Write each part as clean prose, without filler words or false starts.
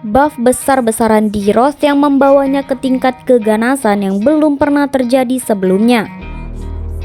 Buff besar-besaran D-Rose yang membawanya ke tingkat keganasan yang belum pernah terjadi sebelumnya.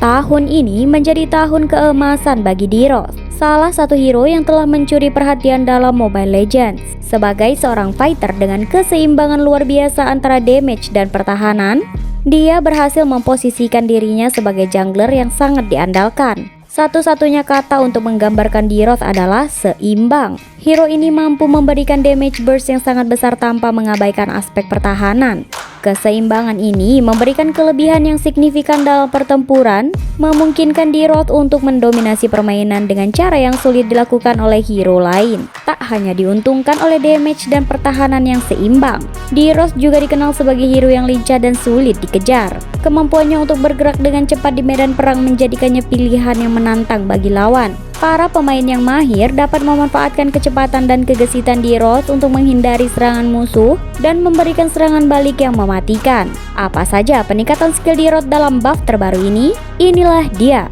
Tahun ini menjadi tahun keemasan bagi D-Rose, salah satu hero yang telah mencuri perhatian dalam Mobile Legends. Sebagai seorang fighter dengan keseimbangan luar biasa antara damage dan pertahanan, dia berhasil memposisikan dirinya sebagai jungler yang sangat diandalkan. Satu-satunya kata untuk menggambarkan D-Rose adalah seimbang. Hero ini mampu memberikan damage burst yang sangat besar tanpa mengabaikan aspek pertahanan. Keseimbangan ini memberikan kelebihan yang signifikan dalam pertempuran, memungkinkan D-Rose untuk mendominasi permainan dengan cara yang sulit dilakukan oleh hero lain. Tak hanya diuntungkan oleh damage dan pertahanan yang seimbang, D-Rose juga dikenal sebagai hero yang lincah dan sulit dikejar. Kemampuannya untuk bergerak dengan cepat di medan perang menjadikannya pilihan yang menantang bagi lawan. Para pemain yang mahir dapat memanfaatkan kecepatan dan gegesitan D-Rose untuk menghindari serangan musuh dan memberikan serangan balik yang mematikan. Apa saja peningkatan skill D-Rose dalam buff terbaru ini? Inilah dia.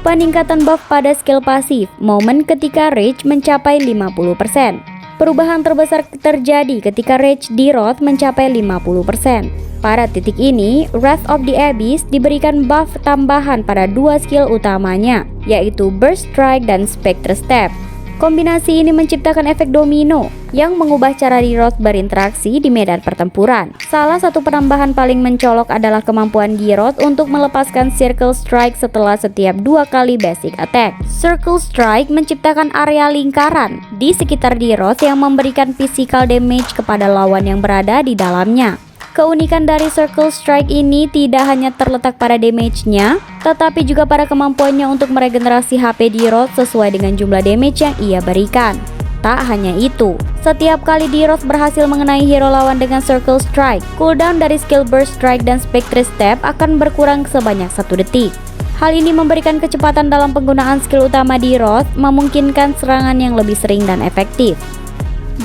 Peningkatan buff pada skill pasif, momen ketika rage mencapai 50%. Perubahan terbesar terjadi ketika rage D-Rose mencapai 50%. Pada titik ini, Wrath of the Abyss diberikan buff tambahan pada dua skill utamanya, yaitu Burst Strike dan Spectre Step. Kombinasi ini menciptakan efek domino yang mengubah cara D-Rose berinteraksi di medan pertempuran. Salah satu penambahan paling mencolok adalah kemampuan D-Rose untuk melepaskan Circle Strike setelah setiap dua kali basic attack. Circle Strike menciptakan area lingkaran di sekitar D-Rose yang memberikan physical damage kepada lawan yang berada di dalamnya. Keunikan dari Circle Strike ini tidak hanya terletak pada damage-nya, tetapi juga pada kemampuannya untuk meregenerasi HP D-Rose sesuai dengan jumlah damage yang ia berikan. Tak hanya itu, setiap kali D-Rose berhasil mengenai hero lawan dengan Circle Strike, cooldown dari skill Burst Strike dan Spectre Step akan berkurang sebanyak 1 detik. Hal ini memberikan kecepatan dalam penggunaan skill utama D-Rose, memungkinkan serangan yang lebih sering dan efektif.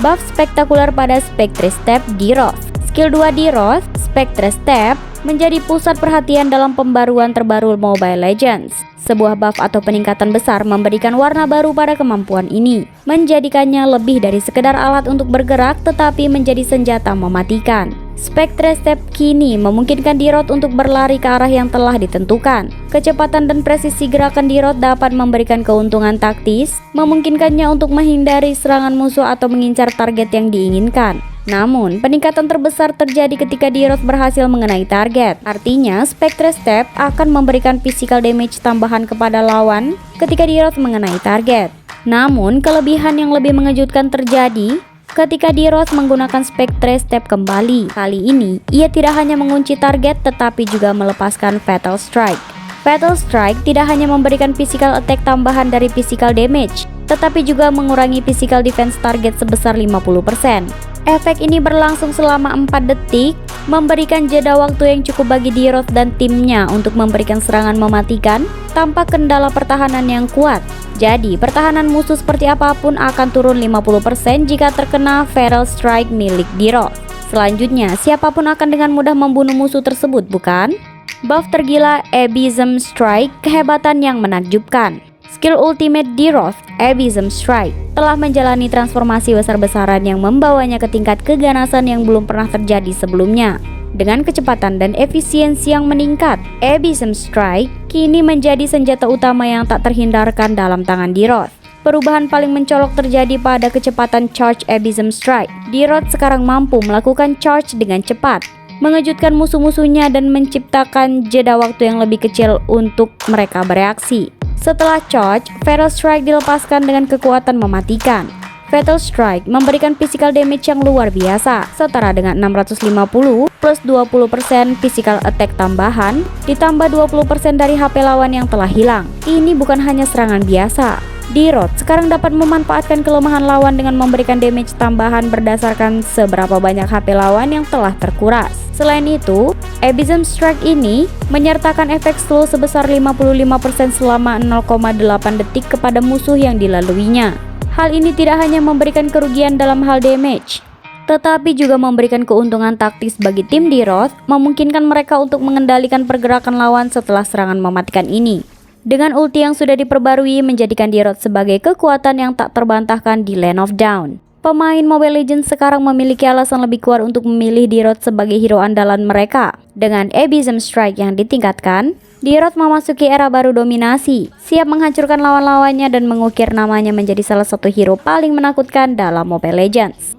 Buff spektakuler pada Spectre Step D-Rose. Skill 2 D-Rose, Spectre Step, menjadi pusat perhatian dalam pembaruan terbaru Mobile Legends. Sebuah buff atau peningkatan besar memberikan warna baru pada kemampuan ini, menjadikannya lebih dari sekedar alat untuk bergerak tetapi menjadi senjata mematikan. Spectre Step kini memungkinkan D-Rose untuk berlari ke arah yang telah ditentukan. Kecepatan dan presisi gerakan D-Rose dapat memberikan keuntungan taktis, memungkinkannya untuk menghindari serangan musuh atau mengincar target yang diinginkan. Namun, peningkatan terbesar terjadi ketika D-Rose berhasil mengenai target. Artinya, Spectre Step akan memberikan physical damage tambahan kepada lawan ketika D-Rose mengenai target. Namun, kelebihan yang lebih mengejutkan terjadi ketika D-Rose menggunakan Spectre Step kembali. Kali ini, ia tidak hanya mengunci target tetapi juga melepaskan Fatal Strike. Fatal Strike tidak hanya memberikan physical attack tambahan dari physical damage, tetapi juga mengurangi physical defense target sebesar 50%. Efek ini berlangsung selama 4 detik, memberikan jeda waktu yang cukup bagi D-Rose dan timnya untuk memberikan serangan mematikan tanpa kendala pertahanan yang kuat. Jadi, pertahanan musuh seperti apapun akan turun 50% jika terkena Fatal Strike milik D-Rose. Selanjutnya, siapapun akan dengan mudah membunuh musuh tersebut, bukan? Buff tergila Abysm Strike, kehebatan yang menakjubkan. Skill ultimate D-Rose, Abysm Strike, telah menjalani transformasi besar-besaran yang membawanya ke tingkat keganasan yang belum pernah terjadi sebelumnya. Dengan kecepatan dan efisiensi yang meningkat, Abysm Strike kini menjadi senjata utama yang tak terhindarkan dalam tangan D-Rose. Perubahan paling mencolok terjadi pada kecepatan charge Abysm Strike. D-Rose sekarang mampu melakukan charge dengan cepat, mengejutkan musuh-musuhnya dan menciptakan jeda waktu yang lebih kecil untuk mereka bereaksi. Setelah charge, Fatal Strike dilepaskan dengan kekuatan mematikan. Fatal Strike memberikan physical damage yang luar biasa, setara dengan 650 plus 20% physical attack tambahan, ditambah 20% dari HP lawan yang telah hilang. Ini bukan hanya serangan biasa. D-Rose sekarang dapat memanfaatkan kelemahan lawan dengan memberikan damage tambahan berdasarkan seberapa banyak HP lawan yang telah terkuras. Selain itu, Abysm Strike ini menyertakan efek slow sebesar 55% selama 0,8 detik kepada musuh yang dilaluinya. Hal ini tidak hanya memberikan kerugian dalam hal damage, tetapi juga memberikan keuntungan taktis bagi tim D-Rose, memungkinkan mereka untuk mengendalikan pergerakan lawan setelah serangan mematikan ini. Dengan ulti yang sudah diperbarui menjadikan D-Rose sebagai kekuatan yang tak terbantahkan di Land of Dawn. Pemain Mobile Legends sekarang memiliki alasan lebih kuat untuk memilih D-Rod sebagai hero andalan mereka. Dengan Abysm Strike yang ditingkatkan, D-Rod memasuki era baru dominasi, siap menghancurkan lawan-lawannya dan mengukir namanya menjadi salah satu hero paling menakutkan dalam Mobile Legends.